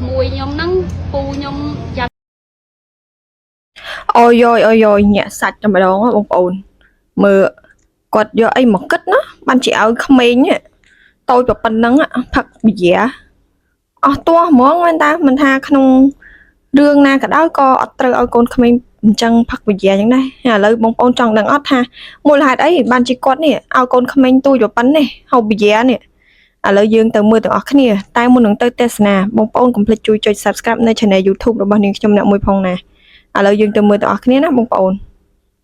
mùi nhom nắng pu nhom chặt ôi ôi nhẹ sạch cho mà đó bông ồn mờ quạt do ai một cách nó ban chỉ áo không mấy nhỉ tôi chụp bình nắng thật bị dẻ tua món anh ta mình tha không đường na cả đó có từ ở con không chân thật bị dẻ như này lời bông ồn tròn đằng ót ha mua lại đấy ban chỉ quạt nè ao con không tôi chụp bánh này hậu bị dẻ nè lời dương từ mưa từ ót nè tai muốn nâng tới test nè bông ồn complete chui cho subscribeใน channel YouTube របស់នាងខ្ញុំអ្នកមួយផងណាlời dương từ mưa từ ótគ្នាណាបងប្អូន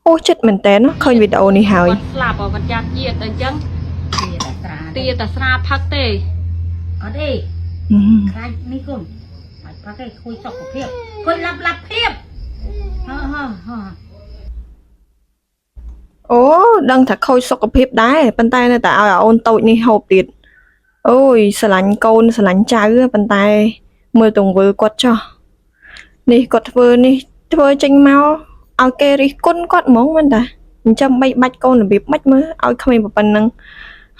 អូចិត្តមែនតើឃើញវីដេអូនេះហើយស្លាប់អត់ចាត់ជាតិអញ្ចឹងទាតាស្រាផឹកទេអត់ទេខ្លាចនេះគុំបាច់ផឹកទេគួយសុខភាពគួយឡាប់ភាពអូដឹងថាខូចសុខភាពដែរប៉ុន្តែនៅតែឲ្យអូនតូចនេះហូបទៀតអូយស្រឡាញ់កូនស្រឡាញ់ចៅប៉ុន្តែមើលទង្វើគាត់ចោះនេះគាត់ធ្វើចេញមកឲ្យគេរិះគន់គាត់ហ្មងមែនតាអញ្ចឹងបីបាច់កូនរបៀបម៉េចមើលឲ្យក្មេងប៉ុណ្ណឹង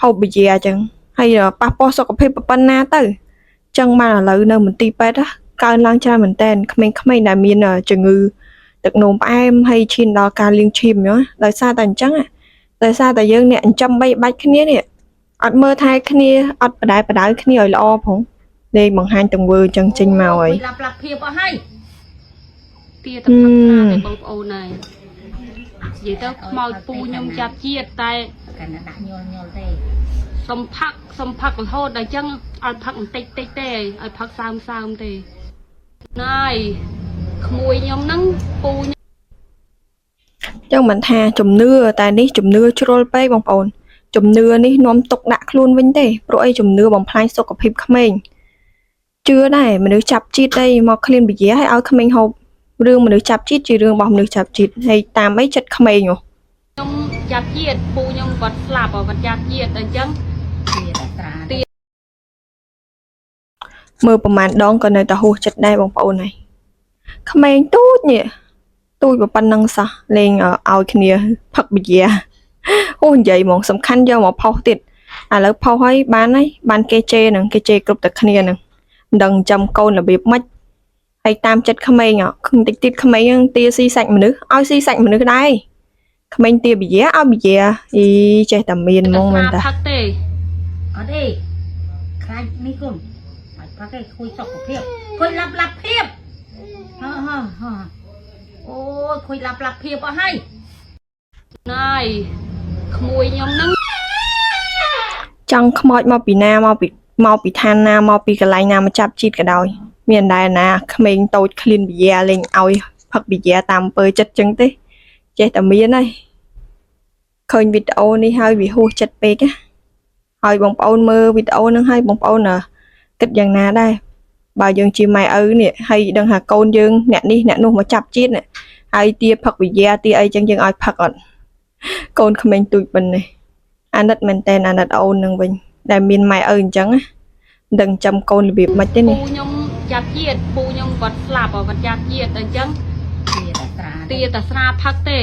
ហូបវិជាអញ្ចឹងហើយប៉ះពាល់សុខភាពប៉ុណ្ណាទៅអញ្ចឹងបានឥឡូវនៅមន្ទីរពេទ្យកើនឡើងច្រើនមែនតើក្មេងៗដែលមានជំងឺទឹកនោមផ្អែមហើយឈានដល់ការលាងឈាមអញ្ចឹងដោយសារតែអញ្ចឹងដោយសារតែយើងអ្នកចិញ្ចឹមបីបាច់គ្នានេះអត់មើលថែគ្នាអត់បដៅគ្នាឲ្យល្អផងលេងបង្ហាញទង្វើអញ្ចឹងចេញមកហើយឡាប់ភាពអស់ហើយទាទឹកផឹកស្រាតែបងប្អូនហើយនិយាយទៅខ្មោចពូខ្ញុំចាប់ជាតិតែកាន់តែដាក់ញល់ទេសំផឹករហូតដល់អញ្ចឹងឲ្យផឹកបន្តិចទេឲ្យផឹកសើមទេណាយក្មួយខ្ញុំហ្នឹងពូចឹងមិនថាជំនឿតែនេះជំនឿជ្រុលពេកបងប្អូនជំនឿនេះនាំទុកដាក់ខ្លួនវិញទេព្រោះអីជំនឿបំផ្លាញសុខភាពក្មេងជឿដែរមនុស្សចាប់ជាតិអីមកឃ្លានវិជាឲ្យឲ្យក្មេងហូបរឿងមនុស្សចាប់ជាតិជារឿងរបស់មនុស្សចាប់ជាតិហើយតាមអីចិត្តក្មេងខ្ញុំចាប់ជាតិពូខ្ញុំគាត់ស្លាប់គាត់ចាប់ជាតិអញ្ចឹងមើលប្រហែលដងក៏នៅតែហួសចិត្តដែរបងប្អូនហើយក្មេងទូចប៉ុណ្ណឹងសោះលេងឲ្យគ្នាផឹកវិជាអូនិយាយហ្មងសំខាន់យកមកផុសទៀតឥឡូវផុសហើយបានគេជេរនឹងគេជេរគ្រប់តែគ្នានឹងមិនដឹងចាំកូនរបៀបម៉េចហើយតាមចិត្តក្មេងតិចទៀតក្មេងហ្នឹងទាស៊ីសាច់មនុស្សឲ្យស៊ីសាច់មនុស្សដែរក្មេងទាវិជាឲ្យវិជាអីចេះតែមានហ្មងមែនតាផឹកទេអត់ទេខ្លាចនេះគុំបាច់ផឹកទេគួយសុខភាពគួយឡាប់ភាពអូគួយឡាប់ភាពអស់ហើយណាយក្មួយខ្ញុំហ្នឹងចង់ខ្មោចមកពីណាមកពីឋានណាមកពីកន្លែងណាមកចាប់ជាតិក៏ដោយមានដែរណាក្មេងតូចឃ្លានវិជាលេងឲ្យផឹកវិជាតាមអំពើចិត្តចឹងទេចេះតែមានហើយឃើញវីដេអូនេះហើយវាហួសចិត្តពេកហើយបងប្អូនមើលវីដេអូហ្នឹងហើយបងប្អូនគិតយ៉ាងណាដែរបើយើងជាម៉ែឪនេះហើយដឹងថាកូនយើងអ្នកនេះអ្នកនោះមកចាប់ជាតិហើយទាផឹកវិជាទាអីចឹងយើងឲ្យផឹកអត់កូនក្មេងទូចប៉ុណ្ណេះអាណិតមែនតើអាណិតអូននឹងវិញដែលមានម៉ែឪអញ្ចឹងមិនដឹងចាំកូនរបៀបម៉េចទេនេះពូខ្ញុំចាប់ជាតិពូខ្ញុំគាត់ស្លាប់គាត់ចាប់ជាតិអញ្ចឹងទាតាស្រាផឹកទេ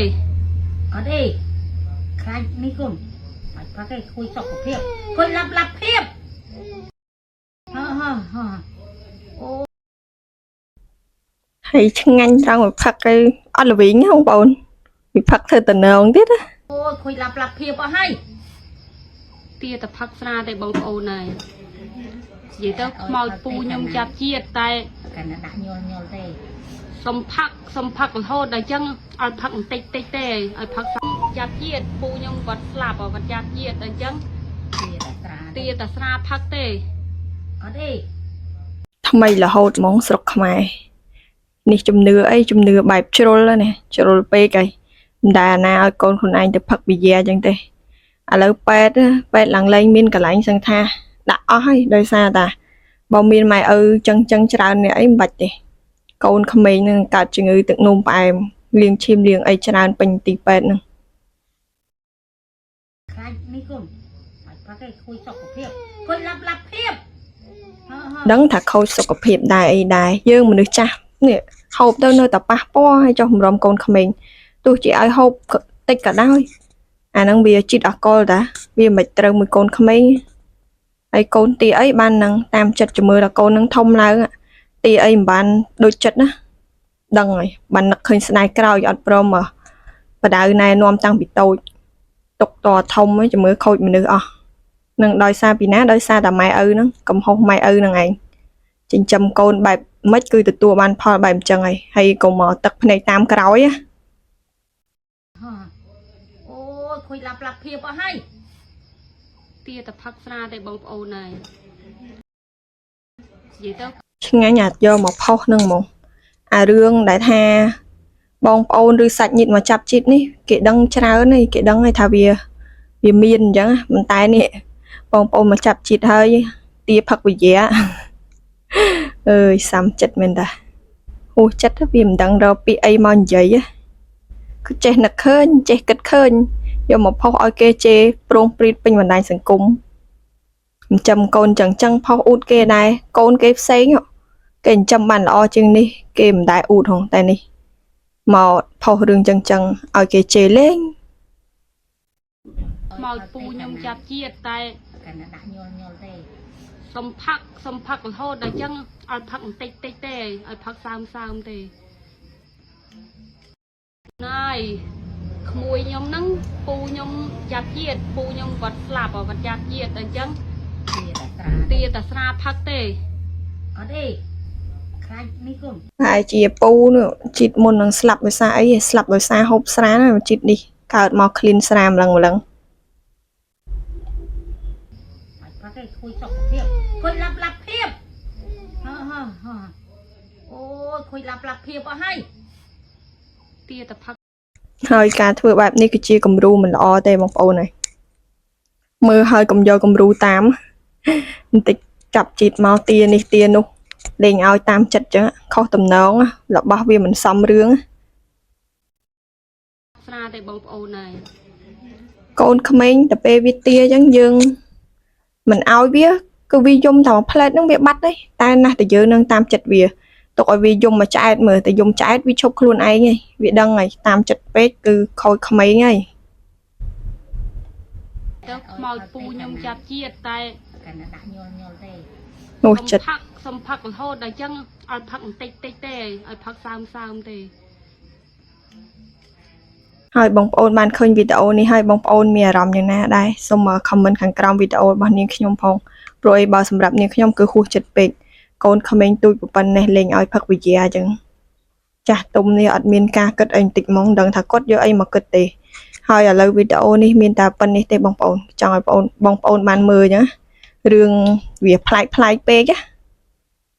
អត់ទេខ្លាចនេះគុំបាច់ផឹកទេគួយសុខភាពគួយឡាប់ភាពអូហើយឆ្ងាញ់ត្រង់ផឹកទៅអត់ល្វីងបងប្អូនវាផឹកធ្វើតំណងទៀតអូគួយឡាប់ភាពអស់ហើយទាតាផឹកស្រាតែបងប្អូនហើយនិយាយទៅខ្មោចពូខ្ញុំចាប់ជាតិតែកាន់តែដាក់ញល់ទេសំផឹករហូតដល់អញ្ចឹងឲ្យផឹកបន្តិចទេឲ្យផឹកចាប់ជាតិពូខ្ញុំគាត់ស្លាប់គាត់ចាប់ជាតិអញ្ចឹងទាតាស្រាផឹកទេអត់ទេថ្មីរហូតហ្មងស្រុកខ្មែរនេះជំនឿអីជំនឿបែបជ្រុលណាជ្រុលពេកហើយមិនដែលណាឲ្យកូនខ្លួនឯងទៅផឹកវិជាអញ្ចឹងទេឥឡូវពេទ្យឡើងលេងមានកន្លែងសង្ថាដាក់អស់ហើយដោយសារតាបើមានម៉ែឪចឹងច្រើនអ្នកអីមិនបាច់ទេកូនក្មេងនឹងកើតជំងឺទឹកនោមផ្អែមលាងឈាមលាងអីច្រើនពេញទីពេទ្យនឹងខ្លាចនេះគុំបាច់ផឹកទេគួយសុខភាពគួយឡាប់ភាពដឹងថាខូចសុខភាពដែរអីដែរយើងមនុស្សចាស់នេះហូបទៅនៅតែប៉ះពាល់ហើយចុះបំរុំកូនក្មេងទោះជាឲ្យហូបតិចក៏ដោយអាហ្នឹងវាជាតិអាល់កុលតាវាមិនត្រូវមួយកូនក្មេងហើយកូនទាអីបាននឹងតាមចិត្តជំរឿដល់កូននឹងធំឡើង tia ấy bạn đôi chất á đằng rồi bạn nặc khơi snai cao giọt prom mà và đại này nom tăng bị tôi tục tòa thông ấy cho mới khôi mình được nâng đôi xa bị ná đôi xa là mai ư nó cầm hông mai ư nè anh chính châm côn bài mấy cứ từ tua ban pha bài chân này hay còn mở tập này tam cái đói á អូយខុយឡាប់ឡាប់ភាពអស់ហើយទាតែផឹកស្រាតែបងប្អូនហើយនិយាយទៅ ឆ្ងាញ់អាយកមកផុសនឹងហ្មងអារឿងដែលថាបងប្អូនឬសាច់ញាតិមកចាប់ជាតិនេះគេដឹងច្រើននេះគេដឹងហើយថាវាមានអញ្ចឹងប៉ុន្តែនេះបងប្អូនមកចាប់ជាតិហើយទាផឹកវិយាអើយសាំចិត្តមែនតាហួសចិត្តវាមិនដឹងរកពីអីមកនិយាយគឺចេះនឹកឃើញចេះគិតឃើញយកមកផុសឲ្យគេជេរប្រងព្រីតពេញបណ្ដាញសង្គមចាំកូនចឹងផុសអ៊ូតគេដែរកូនគេផ្សេងគេចាំបានល្អជាងនេះគេមិនដែរអ៊ូតហងតែនេះមកផុសរឿងចឹងឲ្យគេជេរលេងខ្មោចពូខ្ញុំចាប់ជាតិតែកាន់តែដាក់ញល់ទេសំផឹករហូតដល់ចឹងឲ្យផឹកបន្តិចទេឲ្យផឹកសើមទេណាយក្មួយខ្ញុំហ្នឹងពូខ្ញុំចាប់ជាតិពូខ្ញុំគាត់ស្លាប់គាត់ចាប់ជាតិអញ្ចឹងទាតែស្រាផឹកទេអត់ទេខ្លាចនេះគុំហើយជាពូនោះជាតិមុននឹងស្លាប់ដោយសារអីស្លាប់ដោយសារហូបស្រាណាជាតិនេះកើតមកឃ្លីនស្រាម្លឹងបាច់ផឹកទេខួយសុខភាពខួយឡាប់ភាពអូយខួយឡាប់ភាពអស់ហើយទាតែផឹកហើយការធ្វើបែបនេះគឺជាគំរូមិនល្អទេបងប្អូនហើយមើលហើយកុំយកគំរូតាមបន្តិចចាប់ជាតិមកទានេះទានោះលេងឲ្យតាមចិត្តចឹងខុសតំណងរបស់វាមិនសមរឿងស្រាទេបងប្អូនហើយកូនក្មេងតែពេលវាទាចឹងយើងមិនឲ្យវាគឺវាយំតែមួយផ្លែតហ្នឹងវាបាត់ទេតែណាស់តែយើងនឹងតាមចិត្តវាទុកឲ្យវាយំមកឆ្អែតមើលតែយំឆ្អែតវាឈប់ខ្លួនឯងហើយវាដឹងហើយតាមចិត្តពេកគឺខូចក្មេងហើយទៅខ្មោចពូខ្ញុំចាប់ជាតិតែកាន់តែដាក់ញល់ទេនោះចិត្តសំផឹករហូតដល់ចឹងឲ្យផឹកបន្តិចទេឲ្យផឹកសើមទេហើយបងប្អូនបានឃើញវីដេអូនេះហើយបងប្អូនមានអារម្មណ៍យ៉ាងណាដែរសូម comment ខាងក្រោមវីដេអូរបស់នាងខ្ញុំផងព្រោះអីបើសម្រាប់នាងខ្ញុំគឺហួសចិត្តពេកកូនក្មេងទូចប៉ុណ្ណេះលេងឲ្យផឹកវិយាអញ្ចឹងចាស់ទុំនេះអត់មានការគិតអីបន្តិចហ្មងដឹងថាគាត់យកអីមកគិតទេហើយឥឡូវវីដេអូនេះមានតែប៉ុណ្្នេះទេបងប្អូនចង់ឲ្យបងប្អូនបានមើលអញ្ចឹងរឿងវាប្លែកពេកណា